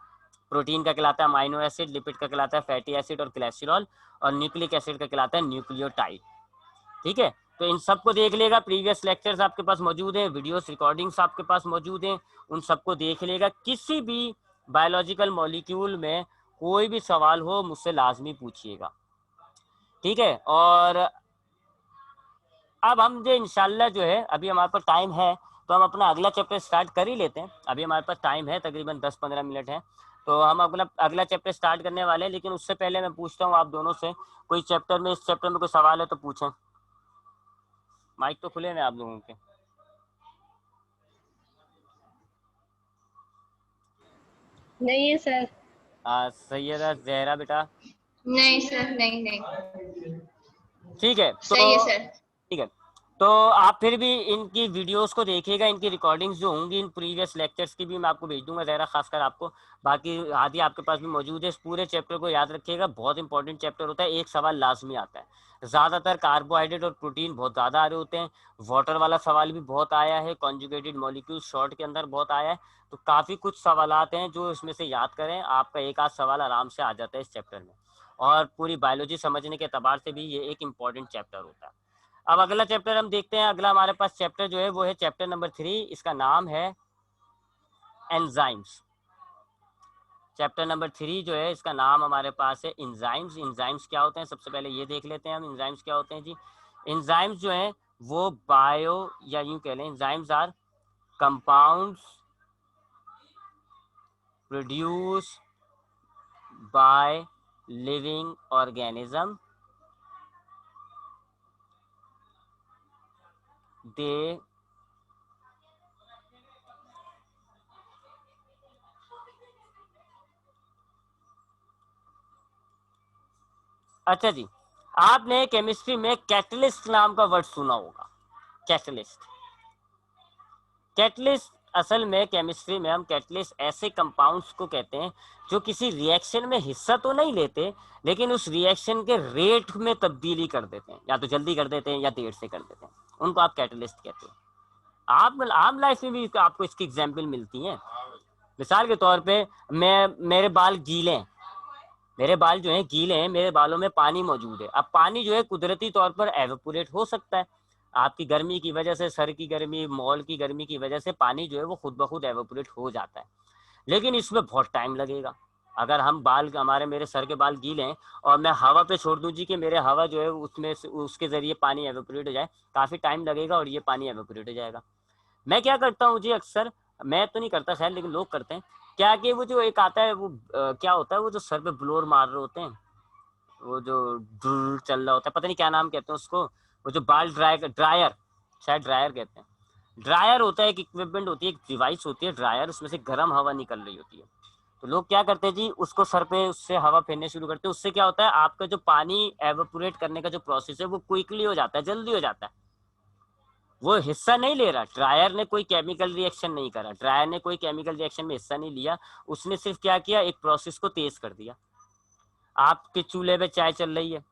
प्रोटीन का कहलाता है अमाइनो एसिड, लिपिड का कहलाता है फैटी एसिड और कोलेस्ट्रॉल, और न्यूक्लिक एसिड का कहलाता है न्यूक्लियोटाइड। ठीक है, तो इन सबको देख लेगा। प्रीवियस लेक्चर्स आपके पास मौजूद हैं, वीडियोस रिकॉर्डिंग्स आपके पास मौजूद हैं, उन सबको देख लेगा। किसी भी बायोलॉजिकल मॉलिक्यूल में कोई भी सवाल हो मुझसे लाजमी पूछिएगा, ठीक है। और अब हम जो इंशाल्लाह जो है, अभी हमारे पास टाइम है तो हम अपना अगला चैप्टर स्टार्ट कर ही लेते हैं। अभी हमारे पास टाइम है, तकरीबन 10-15 मिनट है, तो हम अपना अगला चैप्टर स्टार्ट करने वाले हैं। लेकिन उससे पहले मैं पूछता हूँ आप दोनों से, कोई चैप्टर में, इस चैप्टर में कोई सवाल है तो पूछें। माइक तो खुले हैं आप लोगों के। नहीं है सर। सैयदा जहरा बेटा। नहीं सर, नहीं। ठीक है, तो सही है सर। ठीक है, तो आप फिर भी इनकी वीडियोस को देखिएगा, इनकी रिकॉर्डिंग्स जो होंगी इन प्रीवियस लेक्चर्स की भी मैं आपको भेज दूंगा जहरा, खासकर आपको। बाकी आदि आपके पास भी मौजूद है। इस पूरे चैप्टर को याद रखिएगा, बहुत इंपॉर्टेंट चैप्टर होता है। एक सवाल लाजमी आता है, ज़्यादातर कार्बोहाइड्रेट और प्रोटीन बहुत ज़्यादा आ रहे होते हैं। वाटर वाला सवाल भी बहुत आया है, कॉन्जुगेटेड मॉलिक्यूल शॉर्ट के अंदर बहुत आया है। तो काफ़ी कुछ सवालात हैं जो इसमें से याद करें, आपका एक आध सवाल आराम से आ जाता है इस चैप्टर में। और पूरी बायोलॉजी समझने के एतबार से भी ये एक इम्पॉर्टेंट चैप्टर होता है। अब अगला चैप्टर हम देखते हैं। अगला हमारे पास चैप्टर जो है वो है चैप्टर नंबर 3, इसका नाम है एंजाइम्स। चैप्टर नंबर 3 जो है इसका नाम हमारे पास है एंजाइम्स। एंजाइम्स क्या होते हैं, सबसे पहले ये देख लेते हैं हम एंजाइम्स क्या होते हैं जी। एंजाइम्स जो हैं वो बायो, या यूं कह लें, enzymes are compounds produce by living organism. दे अच्छा जी, आपने केमिस्ट्री में कैटलिस्ट नाम का वर्ड सुना होगा। कैटलिस्ट, कैटलिस्ट असल में केमिस्ट्री में हम कैटलिस्ट ऐसे कंपाउंड्स को कहते हैं जो किसी रिएक्शन में हिस्सा तो नहीं लेते, लेकिन उस रिएक्शन के रेट में तब्दीली कर देते हैं, या तो जल्दी कर देते हैं या देर से कर देते हैं, उनको आप कैटलिस्ट कहते हैं। आप आम लाइफ में भी आपको इसकी एग्जाम्पल मिलती हैं। मिसाल के तौर पे मेरे बाल गीले हैं, मेरे बाल जो हैं गीले हैं, मेरे बालों में पानी मौजूद है। अब पानी जो है कुदरती तौर पर एवेपोरेट हो सकता है, आपकी गर्मी की वजह से, सर की गर्मी, मॉल की गर्मी की वजह से पानी जो है वो खुद ब खुद एवेपोरेट हो जाता है। लेकिन इसमें बहुत टाइम लगेगा। अगर हम बाल, मेरे सर के बाल गीले हैं और मैं हवा पे छोड़ दूं जी कि मेरे हवा जो है उसमें उसके जरिए पानी एवेपोरेट हो जाए, काफ़ी टाइम लगेगा और ये पानी एवेपोरेट हो जाएगा। मैं क्या करता हूँ जी, अक्सर, मैं तो नहीं करता खैर, लेकिन लोग करते हैं क्या कि वो जो एक आता है वो क्या होता है, वो जो सर पे ब्लोअर मार रहे होते हैं, वो जो चल रहा होता है, पता नहीं क्या नाम कहते हैं उसको, वो जो बाल ड्रायर, शायद ड्रायर कहते हैं। ड्रायर होता है, एक इक्विपमेंट होती है, एक डिवाइस होती है ड्रायर, उसमें से गर्म हवा निकल रही होती है। तो लोग क्या करते हैं जी, उसको सर पे उससे हवा फेरने शुरू करते हैं। उससे क्या होता है, आपका जो पानी एवेपोरेट करने का जो प्रोसेस है वो क्विकली हो जाता है, जल्दी हो जाता है। वो हिस्सा नहीं ले रहा, ड्रायर ने कोई केमिकल रिएक्शन नहीं करा, ड्रायर ने कोई केमिकल रिएक्शन में हिस्सा नहीं लिया, उसने सिर्फ क्या किया, एक प्रोसेस को तेज कर दिया। आपके चूल्हे पे चाय चल रही है,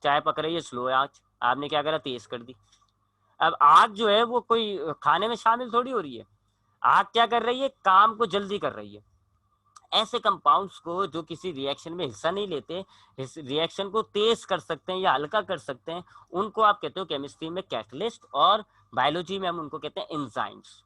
चाय पक रही है स्लो आंच, आपने क्या करा, तेज कर दी। अब आग जो है वो कोई खाने में शामिल थोड़ी हो रही है, आग क्या कर रही है, काम को जल्दी कर रही है। ऐसे कंपाउंड्स को जो किसी रिएक्शन में हिस्सा नहीं लेते, इस रिएक्शन को तेज कर सकते हैं या हल्का कर सकते हैं, उनको आप कहते हो केमिस्ट्री में कैटलिस्ट, और बायोलॉजी में हम उनको कहते हैं एंजाइम्स।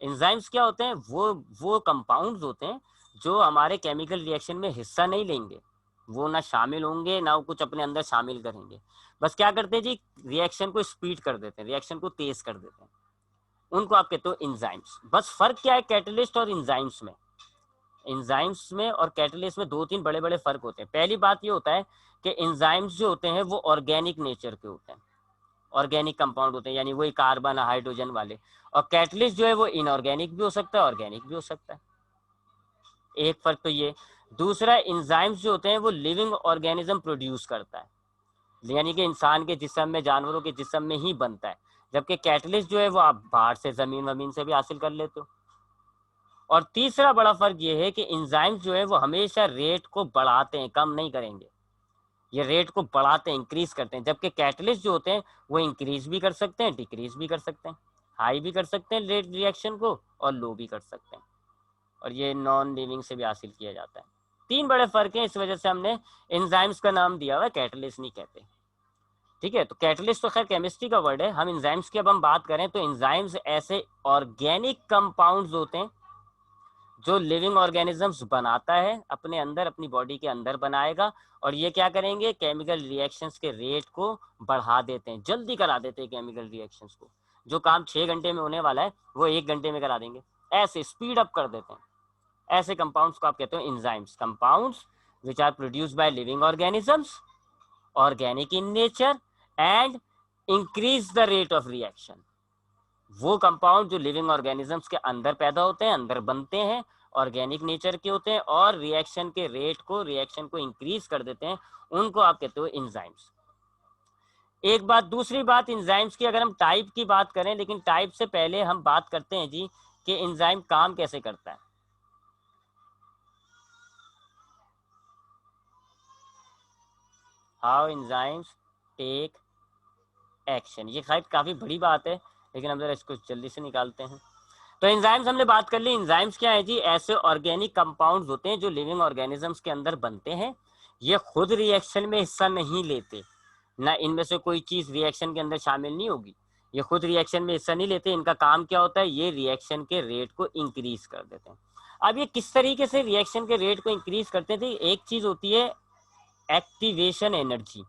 एंजाइम्स क्या होते हैं, वो कंपाउंड्स होते हैं जो हमारे केमिकल रिएक्शन में हिस्सा नहीं लेंगे, वो ना शामिल होंगे ना वो कुछ अपने अंदर शामिल करेंगे, बस क्या करते हैं जी, रिएक्शन को स्पीड कर देते हैं, रिएक्शन को तेज कर देते हैं, उनको आप कहते हो एंजाइम्स। बस फर्क क्या है कैटलिस्ट और एंजाइम्स में, एंजाइम्स में और कैटलिस्ट में 2-3 बड़े बड़े फर्क होते हैं। पहली बात ये होता है कि एंजाइम्स जो होते हैं वो ऑर्गेनिक नेचर के होते हैं, ऑर्गेनिक कंपाउंड होते हैं, यानी वही कार्बन हाइड्रोजन वाले। और कैटलिस्ट जो है वो इनऑर्गेनिक भी हो सकता है, ऑर्गेनिक भी हो सकता है। एक फर्क तो ये। दूसरा, इंजाइम्स जो होते हैं वो लिविंग ऑर्गेनिज्म प्रोड्यूस करता है, यानी कि इंसान के जिस्म में, जानवरों के जिस्म में ही बनता है, जबकि कैटलिस्ट जो है वो आप बाहर से, जमीन वमीन से भी हासिल कर लेते हो। और तीसरा बड़ा फर्क ये है कि इंजाइम्स जो है वो हमेशा रेट को बढ़ाते हैं, कम नहीं करेंगे, ये रेट को बढ़ाते हैं, इंक्रीज करते हैं, जबकि कैटलिस्ट जो होते हैं वो इंक्रीज भी कर सकते हैं, डिक्रीज भी कर सकते हैं, हाई भी कर सकते हैं रेट रिएक्शन को, और लो भी कर सकते हैं। और ये नॉन लिविंग से भी हासिल किया जाता है। 3 बड़े फर्क हैं, इस वजह से हमने एंजाइम्स का नाम दिया हुआ है, कैटलिस्ट नहीं कहते। ठीक है, तो कैटलिस्ट तो खैर केमिस्ट्री का वर्ड है। हम एंजाइम्स की अब हम बात करें तो एंजाइम्स ऐसे ऑर्गेनिक कंपाउंड्स होते हैं जो लिविंग ऑर्गेनिजम्स बनाता है अपने अंदर, अपनी बॉडी के अंदर बनाएगा, और ये क्या करेंगे, केमिकल रिएक्शंस के रेट को बढ़ा देते हैं, जल्दी करा देते हैं केमिकल रिएक्शंस को। जो काम 6 घंटे में होने वाला है वो 1 घंटे में करा देंगे, ऐसे स्पीड अप कर देते हैं। ऐसे कंपाउंड्स को आप कहते हो enzymes. Compounds which are produced by living organisms, organic in nature, and increase the rate of reaction. वो कंपाउंड जो लिविंग ऑर्गेनिजम्स के अंदर पैदा होते हैं, अंदर बनते हैं, ऑर्गेनिक नेचर के होते हैं, और रिएक्शन के रेट को, रिएक्शन को इंक्रीज कर देते हैं, उनको आप कहते हो एंजाइम्स। एक बात। दूसरी बात, एंजाइम्स की अगर हम टाइप की बात करें, लेकिन टाइप से पहले हम बात करते हैं जी कि एंजाइम काम कैसे करता है। How enzymes take action. ये शायद काफी बड़ी बात है, लेकिन हम जरा इसको जल्दी से निकालते हैं। तो एंजाइम्स हमने बात कर ली। एंजाइम्स क्या है जी, ऐसे ऑर्गेनिक कंपाउंड्स होते हैं जो लिविंग ऑर्गेनिजम्स के अंदर बनते हैं। ये खुद रिएक्शन में हिस्सा नहीं लेते, ना इनमें से कोई चीज रिएक्शन के अंदर शामिल नहीं होगी, ये खुद रिएक्शन में हिस्सा नहीं लेते। इनका काम क्या होता है, ये रिएक्शन के रेट को इंक्रीज कर देते हैं। अब ये किस तरीके से रिएक्शन के रेट को इंक्रीज करते थे, एक चीज होती है एक्टिवेशन एनर्जी।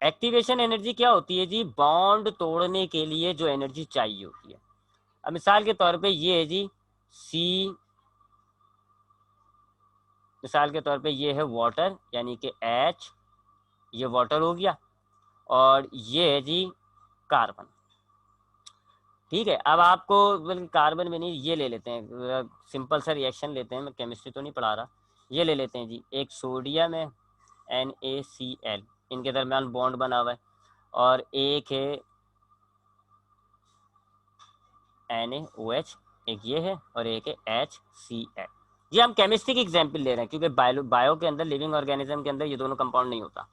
एक्टिवेशन एनर्जी क्या होती है जी, बॉन्ड तोड़ने के लिए जो एनर्जी चाहिए होती है। अब मिसाल के तौर पे ये है जी सी, मिसाल के तौर पे ये है वाटर, यानी कि H, ये वाटर हो गया, और ये है जी कार्बन। ठीक है, अब आपको बल्कि कार्बन में नहीं, ये ले लेते हैं, सिंपल सा रिएक्शन लेते हैं, मैं केमिस्ट्री तो नहीं पढ़ा रहा। ये ले लेते हैं जी, एक सोडियम है NaCl, इनके दरमियान बॉन्ड बना हुआ है, और एक है NaOH, एक ये है, और एक है HCl। ये हम केमिस्ट्री की एग्जाम्पल ले रहे हैं, क्योंकि बायो के अंदर, लिविंग ऑर्गेनिज्म के अंदर ये दोनों कंपाउंड नहीं होता।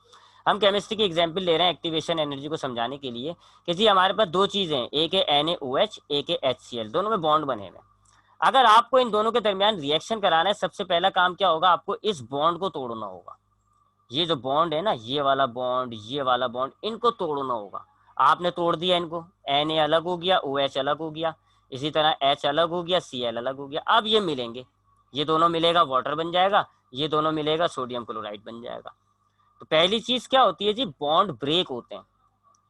हम केमिस्ट्री की एग्जाम्पल ले रहे हैं एक्टिवेशन एनर्जी को समझाने के लिए कि जी हमारे पास 2 चीजें हैं, एक है NaOH, एक है HCl, दोनों में बॉन्ड बने हुए। अगर आपको इन दोनों के दरमियान रिएक्शन कराना है, सबसे पहला काम क्या होगा, आपको इस बॉन्ड को तोड़ना होगा। ये जो बॉन्ड है ना, ये वाला बॉन्ड, ये वाला बॉन्ड, इनको तोड़ना होगा। आपने तोड़ दिया इनको, Na अलग हो गया, OH अलग हो गया, इसी तरह H अलग हो गया, Cl अलग हो गया। अब ये मिलेंगे, ये दोनों मिलेगा वाटर बन जाएगा, ये दोनों मिलेगा सोडियम क्लोराइड बन जाएगा। तो पहली चीज क्या होती है जी, बॉन्ड ब्रेक होते हैं।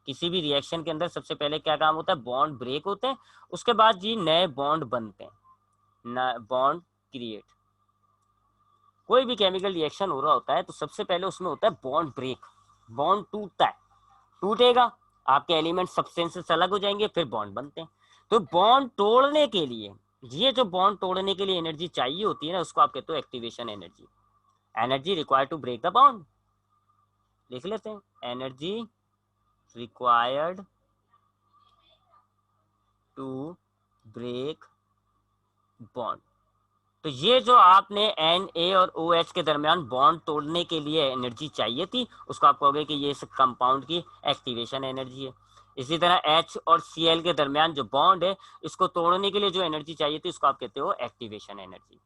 किसी भी रिएक्शन के अंदर सबसे पहले क्या काम होता है, बॉन्ड ब्रेक होते हैं, उसके बाद जी नए बॉन्ड बनते हैं, बॉन्ड क्रिएट। कोई भी केमिकल रिएक्शन हो रहा होता है तो सबसे पहले उसमें होता है बॉन्ड ब्रेक, बॉन्ड टूटता है, टूटेगा, आपके एलिमेंट सब्सटेंसेस अलग हो जाएंगे, फिर बॉन्ड बनते हैं। तो बॉन्ड तोड़ने के लिए, ये जो बॉन्ड तोड़ने के लिए एनर्जी चाहिए होती है ना, उसको आप कहते हो activation energy. Energy required to break the bond, लिख लेते हैं, energy required to break bond. तो ये जो आपने Na और OH के दरमियान बॉन्ड तोड़ने के लिए एनर्जी चाहिए थी, उसको आप कहोगे कि ये इस कंपाउंड की एक्टिवेशन एनर्जी है। इसी तरह H और Cl के दरमियान जो बॉन्ड है, इसको तोड़ने के लिए जो एनर्जी चाहिए थी, उसको आप कहते हो एक्टिवेशन एनर्जी।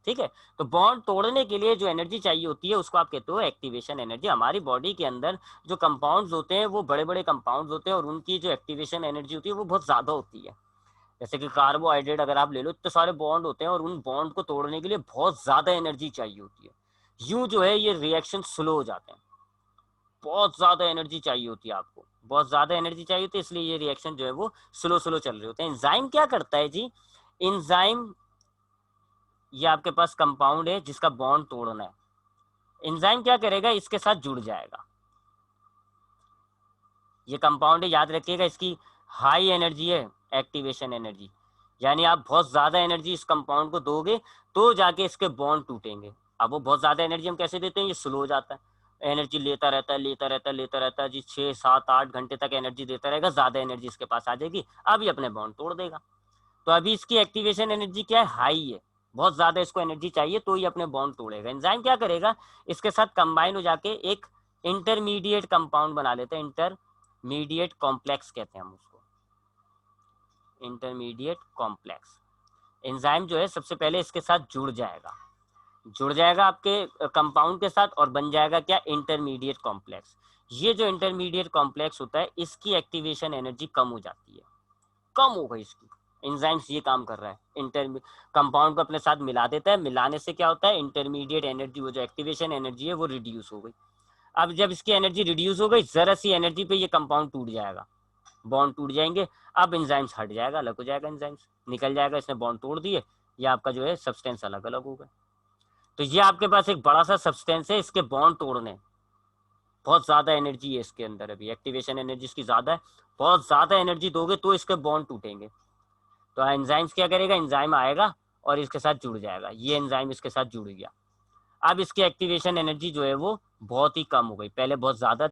ठीक है, तो बॉन्ड तोड़ने के लिए जो एनर्जी चाहिए होती है, उसको आप कहते हो एक्टिवेशन एनर्जी। हमारी बॉडी के अंदर जो कंपाउंड्स होते हैं वो बड़े बड़े कंपाउंड्स होते हैं, और उनकी जो एक्टिवेशन एनर्जी होती है वो बहुत ज्यादा होती है। जैसे कि कार्बोहाइड्रेट अगर आप ले लो, इतने सारे बॉन्ड होते हैं, और उन बॉन्ड को तोड़ने के लिए बहुत ज्यादा एनर्जी चाहिए होती है। यूं जो है ये रिएक्शन स्लो हो जाते हैं, बहुत ज्यादा एनर्जी चाहिए होती है आपको, बहुत ज्यादा एनर्जी चाहिए होती है, इसलिए ये रिएक्शन जो है वो स्लो स्लो चल रहे होते हैं। एंजाइम क्या करता है जी, एंजाइम, ये आपके पास कंपाउंड है जिसका बॉन्ड तोड़ना है, एंजाइम क्या करेगा, इसके साथ जुड़ जाएगा, ये कंपाउंड है, याद रखिएगा, इसकी हाई एनर्जी है एक्टिवेशन एनर्जी, यानी आप बहुत ज्यादा एनर्जी इस कंपाउंड को दोगे तो जाके इसके बॉन्ड टूटेंगे। अब वो बहुत ज्यादा एनर्जी हम कैसे देते हैं, ये स्लो हो जाता है, एनर्जी लेता रहता है लेता रहता है लेता रहता है जी, 6 7 8 घंटे तक एनर्जी देता रहेगा, ज्यादा एनर्जी इसके पास आ जाएगी, अभी अपने बॉन्ड तोड़ देगा। तो अभी इसकी एक्टिवेशन एनर्जी क्या है, हाई है, बहुत ज्यादा इसको एनर्जी चाहिए तो ही अपने बॉन्ड तोड़ेगा। एंजाइम क्या करेगा, इसके साथ कंबाइन हो जाके एक इंटरमीडिएट कंपाउंड बना लेते हैं, इंटरमीडिएट कॉम्प्लेक्स कहते हैं हम उसको, इंटरमीडिएट कॉम्प्लेक्स। एंजाइम जो है सबसे पहले इसके साथ जुड़ जाएगा आपके कंपाउंड के साथ और बन जाएगा क्या, इंटरमीडिएट कॉम्प्लेक्स। ये जो इंटरमीडिएट कॉम्प्लेक्स होता है इसकी एक्टिवेशन एनर्जी कम हो जाती है, कम हो गई इसकी। एंजाइम्स ये काम कर रहा है, कंपाउंड को अपने साथ मिला देता है, मिलाने से क्या होता है, इंटरमीडिएट एनर्जी, वो जो एक्टिवेशन एनर्जी है वो रिड्यूस हो गई। अब जब इसकी एनर्जी रिड्यूस हो गई, जरा सी एनर्जी पे ये कंपाउंड टूट जाएगा, बॉन्ड टूट जाएंगे, अब एंजाइम्स हट जाएगा, अलग हो जाएगा, एंजाइम्स निकल जाएगा, इसने बॉन्ड तोड़ दिए, ये आपका जो है सब्सटेंस अलग अलग हो गए। तो ये आपके पास एक बड़ा सा सब्सटेंस है, इसके बॉन्ड तोड़ने बहुत ज्यादा एनर्जी है इसके अंदर, अभी एक्टिवेशन एनर्जी इसकी ज्यादा है, बहुत ज्यादा एनर्जी दोगे तो इसके बॉन्ड टूटेंगे। तो एंजाइम्स क्या करेगा, एंजाइम आएगा और इसके साथ जुड़ जाएगा, ये एंजाइम इसके साथ जुड़ गया, अब इसकी एक्टिवेशन एनर्जी जो है वो बहुत ही कम हो गई, पहले बहुत ज्यादा